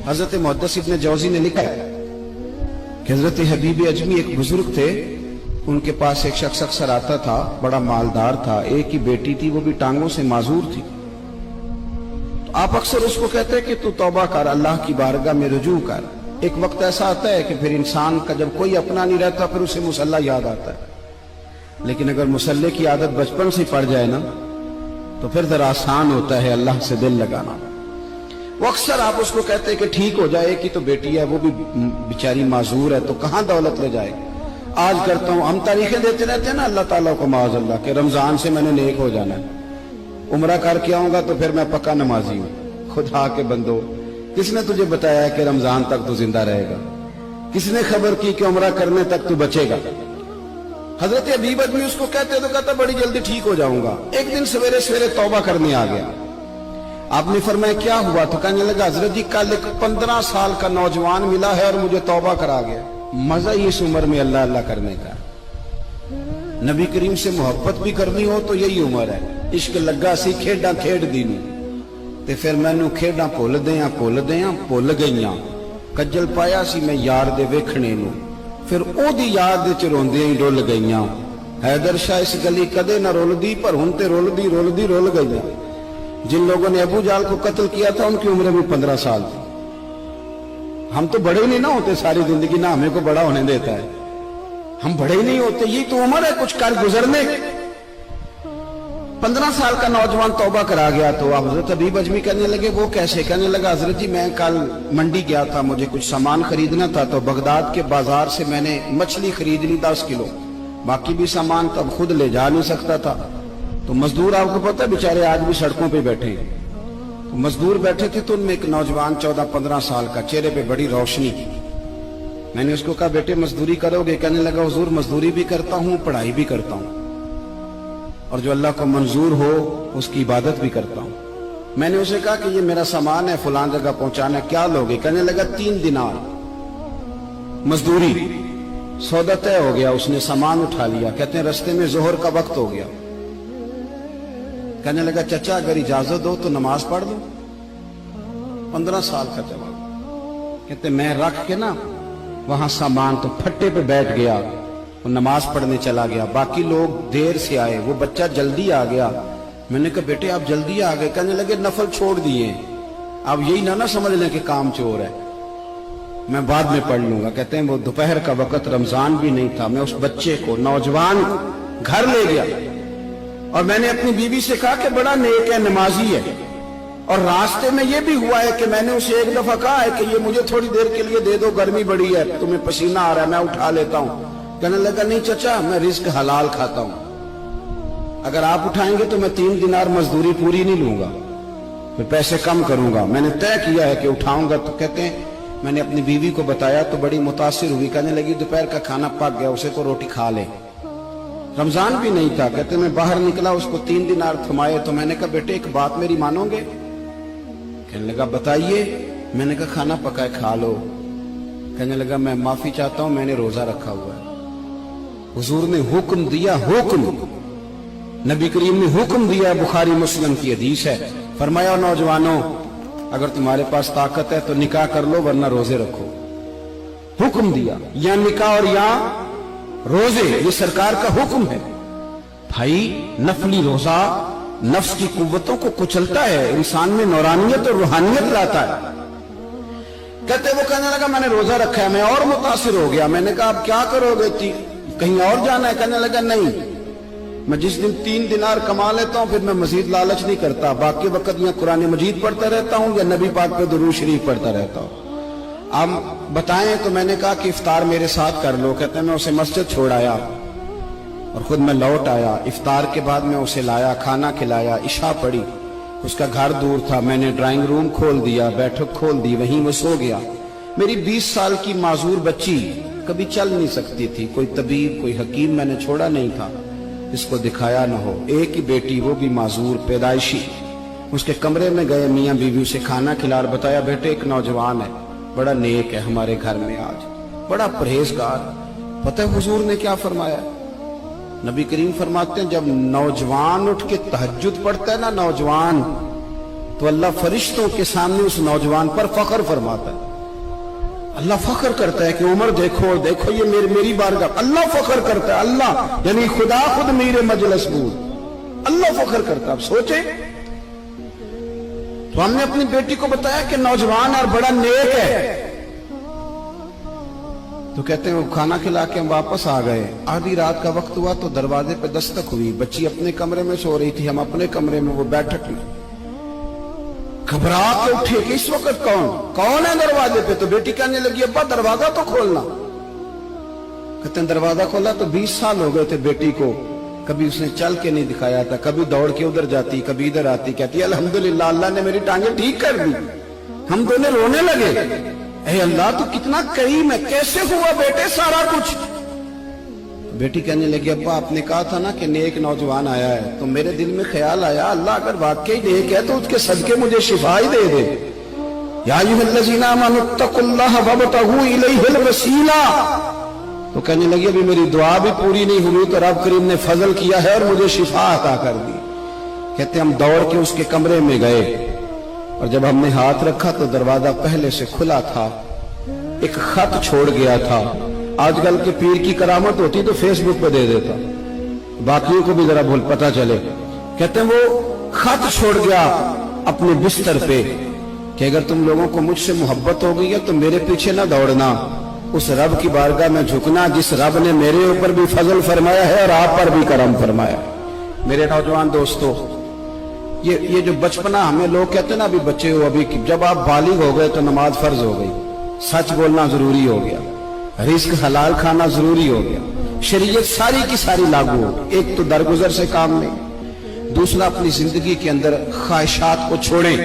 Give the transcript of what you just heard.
حضرت محدث ابن جوزی نے لکھا ہے کہ حضرت حبیب اجمی ایک بزرگ تھے، ان کے پاس ایک شخص اکثر آتا تھا، بڑا مالدار تھا، ایک ہی بیٹی تھی، وہ بھی ٹانگوں سے معذور تھی۔ تو آپ اکثر اس کو کہتے ہیں کہ تو توبہ کر، اللہ کی بارگاہ میں رجوع کر۔ ایک وقت ایسا آتا ہے کہ پھر انسان کا جب کوئی اپنا نہیں رہتا پھر اسے مصلی یاد آتا ہے، لیکن اگر مصلی کی عادت بچپن سے پڑ جائے نا تو پھر ذرا آسان ہوتا ہے اللہ سے دل لگانا۔ وہ اکثر آپ اس کو کہتے ہیں کہ ٹھیک ہو جائے کہ تو بیٹی ہے، وہ بھی بیچاری معذور ہے، تو کہاں دولت لے جائے۔ آج کرتا ہوں، ہم تاریخیں دیتے رہتے ہیں نا اللہ تعالیٰ کو معاذ اللہ کہ رمضان سے میں نے نیک ہو جانا ہے، عمرہ کر کے آؤں گا تو پھر میں پکا نمازی ہوں۔ خدا کے بندو، کس نے تجھے بتایا ہے کہ رمضان تک تو زندہ رہے گا؟ کس نے خبر کی کہ عمرہ کرنے تک تو بچے گا؟ حضرت حبیب اجمی اس کو کہتے تو کہتا بڑی جلدی ٹھیک ہو جاؤں گا۔ ایک دن سویرے سویرے توبہ کرنے آ گیا۔ آپ نے فرمایا کیا ہوا؟ تو کہنے لگا حضرت جی کل ایک 15 سال کا نوجوان ملا ہے اور مجھے توبہ کرا گیا۔ مزہ ہی اس عمر میں اللہ اللہ کرنے کا، نبی کریم سے محبت بھی کرنی ہو تو یہی عمر ہے۔ عشق لگا سی کھیڈاں کھیڈ دی نوں تے پھر مینوں کھیڈاں بھول گئیاں، کجل پایا سی میں یار دے ویکھنے نوں، پھر او دی یاد وچ روندیاں ہی ڈل گئیاں۔ حیدر شاہ اس گلی کدے نہ رولدی پر ہن تے رول گئیاں۔ جن لوگوں نے ابو جہل کو قتل کیا تھا ان کی عمر بھی 15 سال تھی۔ ہم تو بڑے ہی نہیں نہ ہوتے ساری زندگی، نہ ہمیں کو بڑا ہونے دیتا ہے، ہم بڑے ہی نہیں ہوتے، یہ تو عمر ہے کچھ کر گزرنے۔ 15 سال کا نوجوان توبہ کرا گیا تو حضرت حبیب اجمی کہنے لگے وہ کیسے؟ کہنے لگا حضرت جی میں کل منڈی گیا تھا، مجھے کچھ سامان خریدنا تھا، تو بغداد کے بازار سے میں نے مچھلی خرید لی 10 کلو، باقی بھی سامان تب خود لے جا نہیں سکتا تھا۔ تو مزدور آپ کو پتہ ہے بیچارے آج بھی سڑکوں پہ بیٹھے ہیں، تو مزدور بیٹھے تھے تو ان میں ایک نوجوان 14-15 سال کا، چہرے پہ بڑی روشنی۔ میں نے اس کو کہا بیٹے مزدوری کرو گے؟ کہنے لگا حضور مزدوری بھی کرتا ہوں، پڑھائی بھی کرتا ہوں، اور جو اللہ کو منظور ہو اس کی عبادت بھی کرتا ہوں۔ میں نے اسے کہا کہ یہ میرا سامان ہے فلاں جگہ پہنچانا ہے، کیا لوگے؟ کہنے لگا 3 دینار مزدوری۔ سودا طے ہو گیا، اس نے سامان اٹھا لیا۔ کہتے ہیں رستے میں ظہر کا وقت ہو گیا، کہنے لگا چچا اگر اجازت دو تو نماز پڑھ دو۔ 15 سال کا جواب۔ کہتے میں رکھ کے نا وہاں سامان تو پھٹے پہ بیٹھ گیا، وہ نماز پڑھنے چلا گیا، باقی لوگ دیر سے آئے، وہ بچہ جلدی آ گیا۔ میں نے کہا بیٹے آپ جلدی آ گئے؟ کہنے لگے نفل چھوڑ دیے، آپ یہی نہ سمجھ لیں کہ کام چور ہے، میں بعد میں پڑھ لوں گا۔ کہتے ہیں وہ دوپہر کا وقت، رمضان بھی نہیں تھا، میں اس بچے کو نوجوان گھر لے گیا اور میں نے اپنی بیوی سے کہا کہ بڑا نیک ہے، نمازی ہے، اور راستے میں یہ بھی ہوا ہے کہ میں نے اسے ایک دفعہ کہا ہے کہ یہ مجھے تھوڑی دیر کے لیے دے دو، گرمی بڑی ہے، تمہیں پسینہ آ رہا ہے، میں اٹھا لیتا ہوں۔ کہنے لگا نہیں چچا میں رزق حلال کھاتا ہوں، اگر آپ اٹھائیں گے تو میں 3 دینار مزدوری پوری نہیں لوں گا، پھر پیسے کم کروں گا، میں نے طے کیا ہے کہ اٹھاؤں گا۔ تو کہتے ہیں میں نے اپنی بیوی کو بتایا تو بڑی متاثر ہوئی، کہنے لگی دوپہر کا کھانا پک گیا، اسے کو روٹی کھا لے، رمضان بھی نہیں تھا۔ کہتے میں باہر نکلا، اس کو 3 دینار تھمائے، تو میں نے کہا بیٹے ایک بات میری مانو گے؟ کہنے لگا بتائیے۔ میں نے کہا کھانا پکا ہے کھا لو۔ کہنے لگا میں معافی چاہتا ہوں، میں نے روزہ رکھا ہوا ہے۔ حضور نے حکم دیا، حکم نبی کریم نے حکم دیا، بخاری مسلم کی حدیث ہے، فرمایا نوجوانوں اگر تمہارے پاس طاقت ہے تو نکاح کر لو ورنہ روزے رکھو۔ حکم دیا، یا نکاح اور یا روزے، یہ سرکار کا حکم ہے۔ بھائی نفلی روزہ نفس کی قوتوں کو کچلتا ہے، انسان میں نورانیت اور روحانیت لاتا ہے۔ کہتے وہ کہنے لگا میں نے روزہ رکھا ہے، میں اور متاثر ہو گیا۔ میں نے کہا اب کیا کرو گے؟ کہیں اور جانا ہے؟ کہنے لگا نہیں، میں جس دن 3 دینار کما لیتا ہوں پھر میں مزید لالچ نہیں کرتا، باقی وقت یا قرآن مجید پڑھتا رہتا ہوں یا نبی پاک پہ درود شریف پڑھتا رہتا ہوں۔ آپ بتائیں تو میں نے کہا کہ افطار میرے ساتھ کر لو۔ کہتے ہیں میں اسے مسجد چھوڑ آیا اور خود میں لوٹ آیا، افطار کے بعد میں اسے لایا، کھانا کھلایا، عشاء پڑھی، اس کا گھر دور تھا، میں نے ڈرائنگ روم کھول دیا، بیٹھک کھول دی، وہیں وہ سو گیا۔ میری 20 سال کی معذور بچی کبھی چل نہیں سکتی تھی، کوئی طبیب کوئی حکیم میں نے چھوڑا نہیں تھا اس کو دکھایا نہ ہو، ایک ہی بیٹی وہ بھی معذور پیدائشی۔ اس کے کمرے میں گئے، میاں بیوی اسے کھانا کھلا اور بتایا بیٹے ایک نوجوان ہے، بڑا نیک ہے ہمارے گھر میں، آج بڑا پرہیزگار۔ پتہ ہے حضور نے کیا فرمایا؟ نبی کریم فرماتے ہیں جب نوجوان اٹھ کے تہجد پڑھتا ہے نا، نوجوان تو اللہ فرشتوں کے سامنے اس نوجوان پر فخر فرماتا ہے. اللہ فخر کرتا ہے کہ عمر دیکھو دیکھو یہ میری بارگاہ. اللہ فخر کرتا ہے, اللہ یعنی خدا خود میرے مجلس بود, اللہ فخر کرتا ہے. اب سوچے تو ہم نے اپنی بیٹی کو بتایا کہ نوجوان اور بڑا نیک ہے, تو کہتے ہیں وہ کھانا کھلا کے ہم واپس آ گئے. آدھی رات کا وقت ہوا تو دروازے پہ دستک ہوئی. بچی اپنے کمرے میں سو رہی تھی, ہم اپنے کمرے میں, وہ بیٹھک میں. گھبرا کے اٹھے کہ اس وقت کون ہے دروازے پہ؟ تو بیٹی کہنے لگی ابا دروازہ تو کھولنا. کہتے ہیں دروازہ کھولا تو 20 سال ہو گئے تھے بیٹی کو, کبھی اس نے چل کے نہیں دکھایا تھا, کبھی دوڑ کے ادھر جاتی کبھی ادھر آتی. کہتی الحمدللہ اللہ نے میری ٹانگیں ٹھیک کر دی. ہم دونوں رونے لگے, اے اللہ تو کتنا کریم ہے, کیسے ہوا بیٹے سارا کچھ؟ بیٹی کہنے لگی ابا آپ نے کہا تھا نا کہ نیک نوجوان آیا ہے, تو میرے دل میں خیال آیا اللہ اگر واقعی نیک ہے تو اس کے صدقے مجھے شفا ہی دے دے. یا ایھا الذین آمنوا اتقوا اللہ وابتغوا الیہ الوسیلہ. تو کہنے لگی ابھی میری دعا بھی پوری نہیں ہوئی تو رب کریم نے فضل کیا ہے اور مجھے شفا عطا کر دی. کہتے ہم دوڑ کے اس کے کمرے میں گئے اور جب ہم نے ہاتھ رکھا تو دروازہ پہلے سے کھلا تھا, ایک خط چھوڑ گیا تھا. آج کل کے پیر کی کرامت ہوتی تو فیس بک پہ دے دیتا, باقیوں کو بھی ذرا بھول پتہ چلے. کہتے ہیں وہ خط چھوڑ گیا اپنے بستر پہ کہ اگر تم لوگوں کو مجھ سے محبت ہو گئی ہے تو میرے پیچھے نہ دوڑنا, اس رب کی بارگاہ میں جھکنا جس رب نے میرے اوپر بھی فضل فرمایا ہے اور آپ پر بھی کرم فرمایا. میرے نوجوان دوستو, یہ جو بچپنا ہمیں لوگ کہتے ہیں نا ابھی بچے ہو, ابھی جب آپ بالغ ہو گئے تو نماز فرض ہو گئی, سچ بولنا ضروری ہو گیا, رزق حلال کھانا ضروری ہو گیا, شریعت ساری کی ساری لاگو ہو. ایک تو درگزر سے کام نہیں, دوسرا اپنی زندگی کے اندر خواہشات کو چھوڑیں.